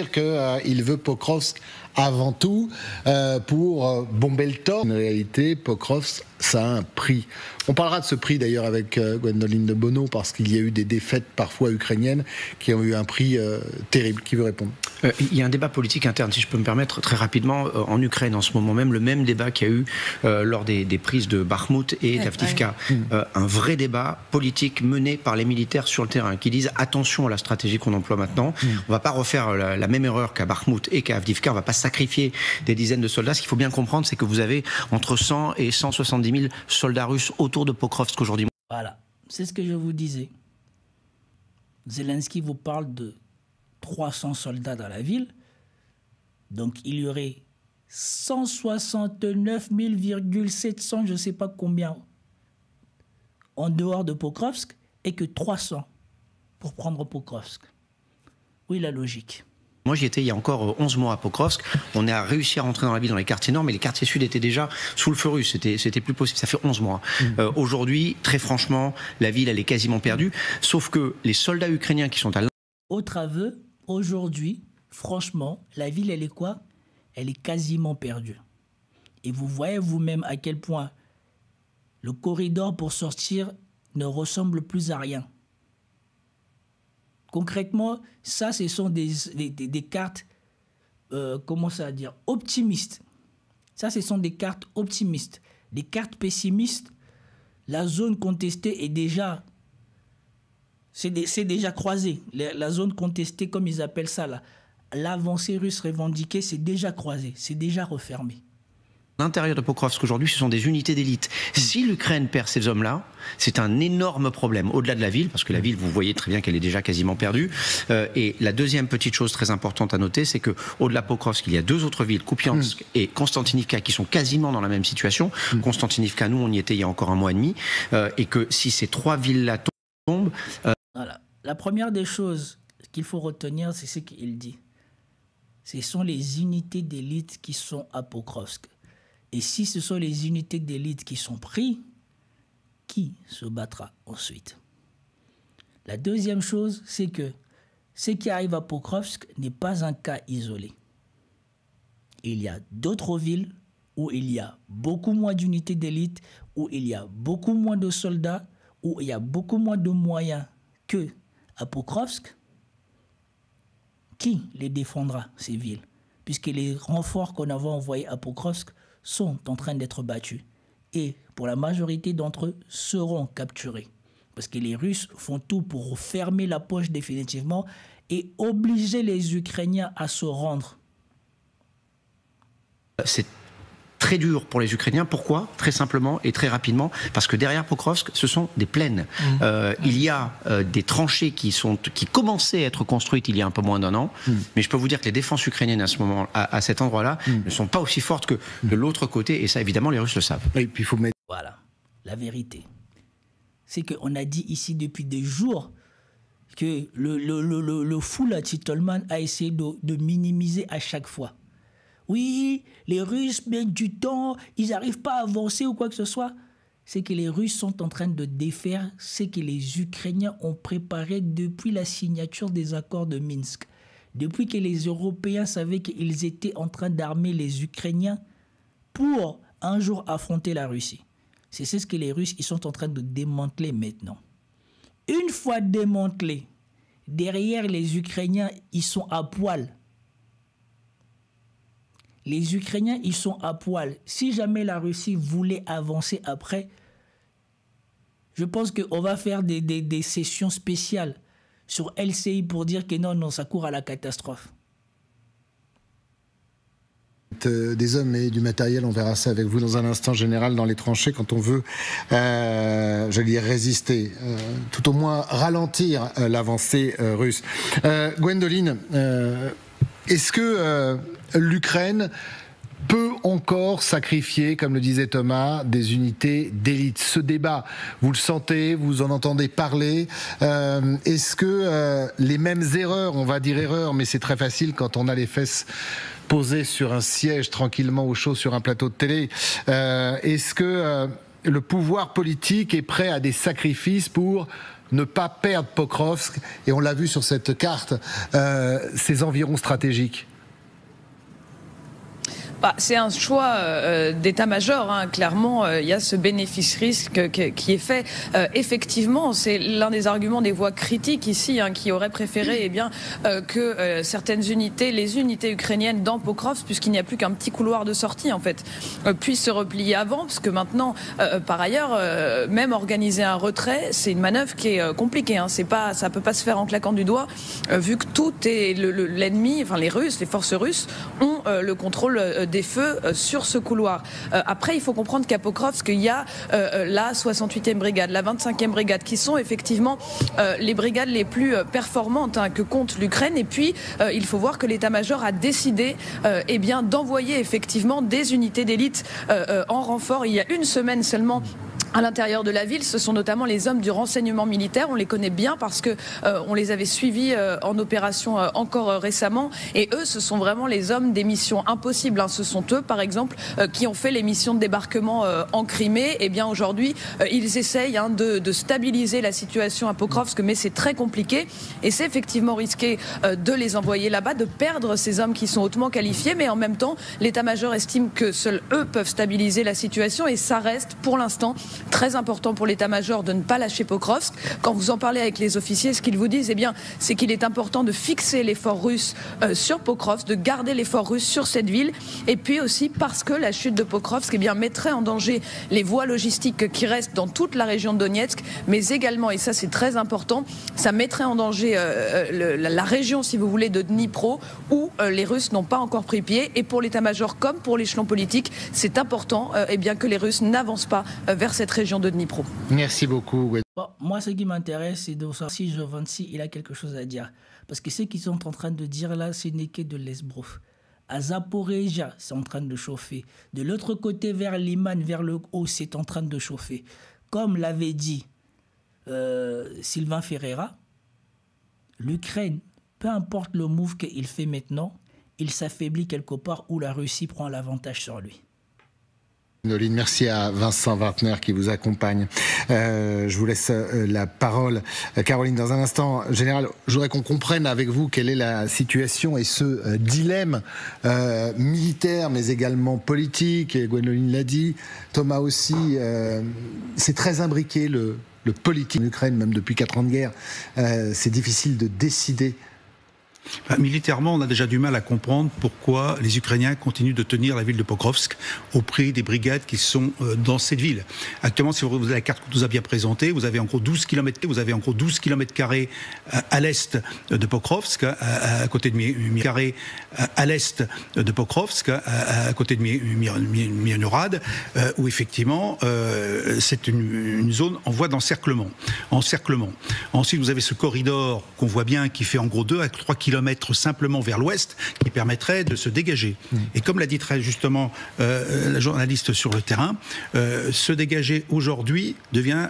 dire qu'il veut Pokrovsk avant tout pour bomber le torse. En réalité, Pokrovsk, ça a un prix. On parlera de ce prix d'ailleurs avec Gwendoline de Bono, parce qu'il y a eu des défaites parfois ukrainiennes qui ont eu un prix terrible. Qui veut répondre? Il y a un débat politique interne, si je peux me permettre, très rapidement, en Ukraine en ce moment même, le même débat qu'il y a eu lors des prises de Bakhmout et d'Avdiivka. Un vrai débat politique mené par les militaires sur le terrain, qui disent attention à la stratégie qu'on emploie maintenant. On ne va pas refaire la même erreur qu'à Bakhmout et qu'à Avdiivka, on ne va pas sacrifier des dizaines de soldats. Ce qu'il faut bien comprendre, c'est que vous avez entre 100 et 170 000 soldats russes autour de Pokrovsk aujourd'hui. Voilà, c'est ce que je vous disais. Zelensky vous parle de 300 soldats dans la ville. Donc il y aurait 169 700, je ne sais pas combien, en dehors de Pokrovsk, et que 300 pour prendre Pokrovsk. Oui, la logique. Moi, j'y étais il y a encore 11 mois à Pokrovsk. On a réussi à rentrer dans la ville, dans les quartiers nord, mais les quartiers sud étaient déjà sous le feu russe. C'était plus possible. Ça fait 11 mois. Aujourd'hui, très franchement, la ville, elle est quasiment perdue. Sauf que les soldats ukrainiens qui sont à... Autre aveu, aujourd'hui, franchement, la ville, elle est quoi? Elle est quasiment perdue. Et vous voyez vous-même à quel point le corridor pour sortir ne ressemble plus à rien. Concrètement, ça, ce sont des cartes, comment ça dire, optimistes. Ça, ce sont des cartes optimistes. Des cartes pessimistes, la zone contestée est déjà... C'est déjà croisé. La zone contestée, comme ils appellent ça, l'avancée russe revendiquée, c'est déjà croisé, c'est déjà refermé. L'intérieur de Pokrovsk aujourd'hui, ce sont des unités d'élite. Si l'Ukraine perd ces hommes-là, c'est un énorme problème, au-delà de la ville, parce que la ville, vous voyez très bien qu'elle est déjà quasiment perdue. Et la deuxième petite chose très importante à noter, c'est qu'au-delà de Pokrovsk, il y a deux autres villes, Kupiansk et Konstantinivka, qui sont quasiment dans la même situation. Konstantinivka, nous, on y était il y a encore 1 mois et demi. Et que si ces 3 villes-là tombent... Voilà. La première des choses qu'il faut retenir, c'est ce qu'il dit. Ce sont les unités d'élite qui sont à Pokrovsk. Et si ce sont les unités d'élite qui sont prises, qui se battra ensuite? La deuxième chose, c'est que ce qui arrive à Pokrovsk n'est pas un cas isolé. Il y a d'autres villes où il y a beaucoup moins d'unités d'élite, où il y a beaucoup moins de soldats, où il y a beaucoup moins de moyens que à Pokrovsk. Qui les défendra, ces villes? Puisque les renforts qu'on avait envoyés à Pokrovsk sont en train d'être battus. Et pour la majorité d'entre eux, seront capturés. Parce que les Russes font tout pour fermer la poche définitivement et obliger les Ukrainiens à se rendre. C'est très dur pour les Ukrainiens. Pourquoi? Très simplement et très rapidement, parce que derrière Pokrovsk, ce sont des plaines. Il y a des tranchées qui commençaient à être construites il y a un peu moins d'1 an, mais je peux vous dire que les défenses ukrainiennes à ce moment, à cet endroit-là, ne sont pas aussi fortes que de l'autre côté, et ça évidemment les Russes le savent. Et puis il faut mettre... Voilà, la vérité. C'est qu'on a dit ici depuis des jours que le fou là, Titolman, a essayé de minimiser à chaque fois. Oui, les Russes mettent du temps, ils n'arrivent pas à avancer ou quoi que ce soit. C'est que les Russes sont en train de défaire ce que les Ukrainiens ont préparé depuis la signature des accords de Minsk. Depuis que les Européens savaient qu'ils étaient en train d'armer les Ukrainiens pour un jour affronter la Russie. C'est ce que les Russes ils sont en train de démanteler maintenant. Une fois démantelés, derrière les Ukrainiens, ils sont à poil. Les Ukrainiens, ils sont à poil. Si jamais la Russie voulait avancer après, je pense qu'on va faire des sessions spéciales sur LCI pour dire que non, ça court à la catastrophe. Des hommes et du matériel, on verra ça avec vous dans un instant général dans les tranchées quand on veut, j'allais dire résister, tout au moins ralentir l'avancée russe. Gwendoline, est-ce que l'Ukraine peut encore sacrifier, comme le disait Thomas, des unités d'élite? Ce débat, vous le sentez, vous en entendez parler. Est-ce que les mêmes erreurs, on va dire erreurs, mais c'est très facile quand on a les fesses posées sur un siège tranquillement au chaud sur un plateau de télé, est-ce que le pouvoir politique est prêt à des sacrifices pour ne pas perdre Pokrovsk, et on l'a vu sur cette carte, ses environs stratégiques? C'est un choix d'état-major, hein. Clairement, il y a ce bénéfice-risque qui est fait. Effectivement, c'est l'un des arguments des voix critiques ici, hein, qui auraient préféré que certaines unités, les unités ukrainiennes dans Pokrovsk, puisqu'il n'y a plus qu'un petit couloir de sortie en fait, puissent se replier avant, parce que maintenant, par ailleurs, même organiser un retrait, c'est une manœuvre qui est compliquée. Hein. Ça peut pas se faire en claquant du doigt, vu que tout est l'ennemi, enfin les Russes, les forces russes ont le contrôle des feux sur ce couloir. Après, il faut comprendre qu'à Pokrovsk, il y a la 68e brigade, la 25e brigade, qui sont effectivement les brigades les plus performantes, hein, que compte l'Ukraine. Et puis, il faut voir que l'état-major a décidé d'envoyer effectivement des unités d'élite en renfort il y a une semaine seulement. À l'intérieur de la ville, ce sont notamment les hommes du renseignement militaire. On les connaît bien parce que on les avait suivis en opération encore récemment. Et eux, ce sont vraiment les hommes des missions impossibles, hein. Ce sont eux, par exemple, qui ont fait les missions de débarquement en Crimée. Et bien aujourd'hui, ils essayent, hein, de stabiliser la situation à Pokrovsk, mais c'est très compliqué. Et c'est effectivement risqué de les envoyer là-bas, de perdre ces hommes qui sont hautement qualifiés. Mais en même temps, l'état-major estime que seuls eux peuvent stabiliser la situation. Et ça reste, pour l'instant, très important pour l'état-major de ne pas lâcher Pokrovsk. Quand vous en parlez avec les officiers, ce qu'ils vous disent, c'est qu'il est important de fixer l'effort russe sur Pokrovsk, de garder l'effort russe sur cette ville. Et puis aussi parce que la chute de Pokrovsk mettrait en danger les voies logistiques qui restent dans toute la région de Donetsk, mais également, et ça c'est très important, ça mettrait en danger la région, si vous voulez, de Dnipro, où les Russes n'ont pas encore pris pied. Et pour l'état-major comme pour l'échelon politique, c'est important que les Russes n'avancent pas vers cette région de Dnipro. Merci beaucoup. Bon, moi, ce qui m'intéresse, c'est de savoir si Jovansi, il a quelque chose à dire. Parce que ce qu'ils sont en train de dire là, ce n'est que de l'esbrouf. À Zaporizhzhia, c'est en train de chauffer. De l'autre côté, vers Liman, vers le haut, c'est en train de chauffer. Comme l'avait dit Sylvain Ferreira, l'Ukraine, peu importe le move qu'il fait maintenant, il s'affaiblit quelque part où la Russie prend l'avantage sur lui. Merci à Vincent Wartner qui vous accompagne. Je vous laisse la parole, Caroline, dans un instant. Général, je voudrais qu'on comprenne avec vous quelle est la situation et ce dilemme militaire, mais également politique. Et Gwendoline l'a dit, Thomas aussi. C'est très imbriqué, le politique en Ukraine, même depuis 4 ans de guerre. C'est difficile de décider. Militairement, on a déjà du mal à comprendre pourquoi les Ukrainiens continuent de tenir la ville de Pokrovsk au prix des brigades qui sont dans cette ville. Actuellement, si vous regardez la carte qu'on nous a bien présentée, vous avez en gros 12 km, carrés à l'est de Pokrovsk, à côté de Mirorad, à l'est de Pokrovsk, à côté de Mirorad, où effectivement c'est une zone en voie d'encerclement. Ensuite, vous avez ce corridor qu'on voit bien qui fait en gros 2 à 3 km simplement vers l'ouest, qui permettrait de se dégager. Et comme l'a dit très justement la journaliste sur le terrain, se dégager aujourd'hui devient,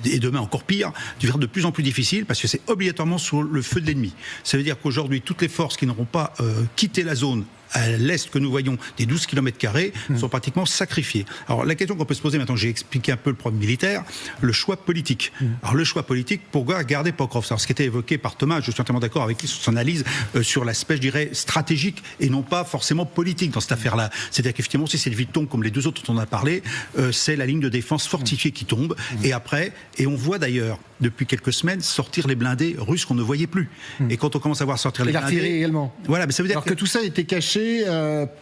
et demain encore pire, devient de plus en plus difficile parce que c'est obligatoirement sous le feu de l'ennemi. Ça veut dire qu'aujourd'hui, toutes les forces qui n'auront pas quitté la zone à l'est que nous voyons des 12 km² sont pratiquement sacrifiés. Alors la question qu'on peut se poser maintenant, j'ai expliqué un peu le problème militaire, le choix politique. Alors le choix politique, pourquoi garder Pokrovsk? Alors ce qui était évoqué par Thomas, je suis entièrement d'accord avec lui sur son analyse sur l'aspect, je dirais, stratégique et non pas forcément politique dans cette affaire-là. C'est-à-dire qu'effectivement, si cette ville tombe comme les deux autres dont on a parlé, c'est la ligne de défense fortifiée qui tombe. Et après, et on voit d'ailleurs depuis quelques semaines sortir les blindés russes qu'on ne voyait plus. Et quand on commence à voir sortir les blindés... L'artillerie également. Voilà, mais ça veut dire que tout ça était caché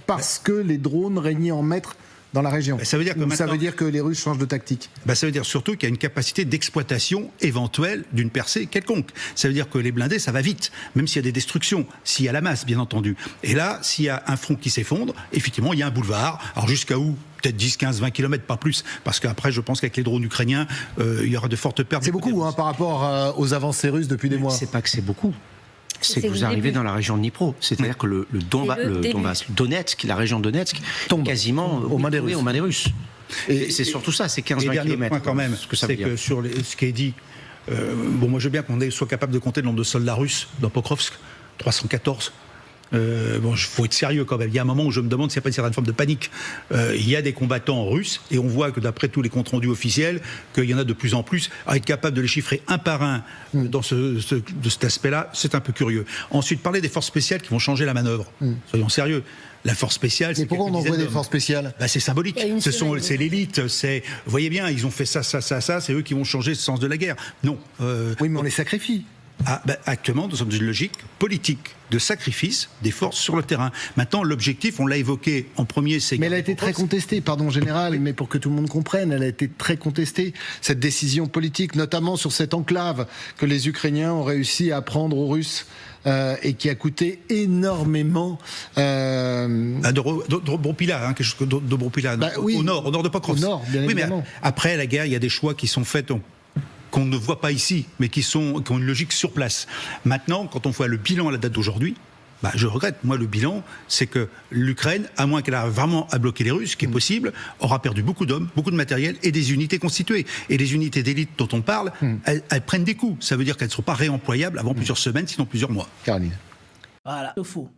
parce que les drones régnaient en maître dans la région. Ça veut dire que, ça veut dire que les Russes changent de tactique. Ça veut dire surtout qu'il y a une capacité d'exploitation éventuelle d'une percée quelconque. Ça veut dire que les blindés, ça va vite, même s'il y a des destructions, s'il y a la masse, bien entendu. Et là, s'il y a un front qui s'effondre, effectivement, il y a un boulevard. Alors jusqu'à où ? Peut-être 10, 15, 20 km, pas plus. Parce qu'après, je pense qu'avec les drones ukrainiens, il y aura de fortes pertes. C'est beaucoup par rapport aux avancées russes depuis des mois. C'est pas que c'est beaucoup. C'est que vous arrivez dans la région de Dnipro. C'est-à-dire que le Donetsk, la région de Donetsk, tombe quasiment aux mains des Russes. Et c'est surtout ça, c'est 15-20 km. Point quand même, c'est que sur ce qui est dit, moi je veux bien qu'on soit capable de compter le nombre de soldats russes dans Pokrovsk, 314. Bon, il faut être sérieux quand même. Il y a un moment où je me demande s'il n'y a pas une certaine forme de panique. Il y a des combattants russes et on voit que d'après tous les comptes rendus officiels, qu'il y en a de plus en plus. À être capable de les chiffrer un par un dans de cet aspect-là, c'est un peu curieux. Ensuite, parler des forces spéciales qui vont changer la manœuvre. Soyons sérieux. La force spéciale, mais pourquoi on envoie des forces spéciales? C'est symbolique. C'est l'élite. Vous voyez bien, ils ont fait ça. C'est eux qui vont changer le sens de la guerre. Non. Oui, mais on les sacrifie. Actuellement, nous sommes dans une logique politique de sacrifice des forces sur le terrain. Maintenant, l'objectif, on l'a évoqué en premier, c'est... Mais elle a été très contestée, pardon, général, mais pour que tout le monde comprenne, elle a été très contestée, cette décision politique, notamment sur cette enclave que les Ukrainiens ont réussi à prendre aux Russes. Et qui a coûté énormément. Dobropila, quelque chose de Dobropila, oui, au nord de Pokrovsk. Au nord, bien évidemment. Mais après la guerre, il y a des choix qui sont faits qu'on ne voit pas ici, mais qui ont une logique sur place. Maintenant, quand on voit le bilan à la date d'aujourd'hui, je regrette. Moi, le bilan, c'est que l'Ukraine, à moins qu'elle ait vraiment à bloquer les Russes, ce qui est possible, aura perdu beaucoup d'hommes, beaucoup de matériel et des unités constituées. Et les unités d'élite dont on parle, elles prennent des coups. Ça veut dire qu'elles ne seront pas réemployables avant plusieurs semaines, sinon plusieurs mois. Caroline. Voilà, faux.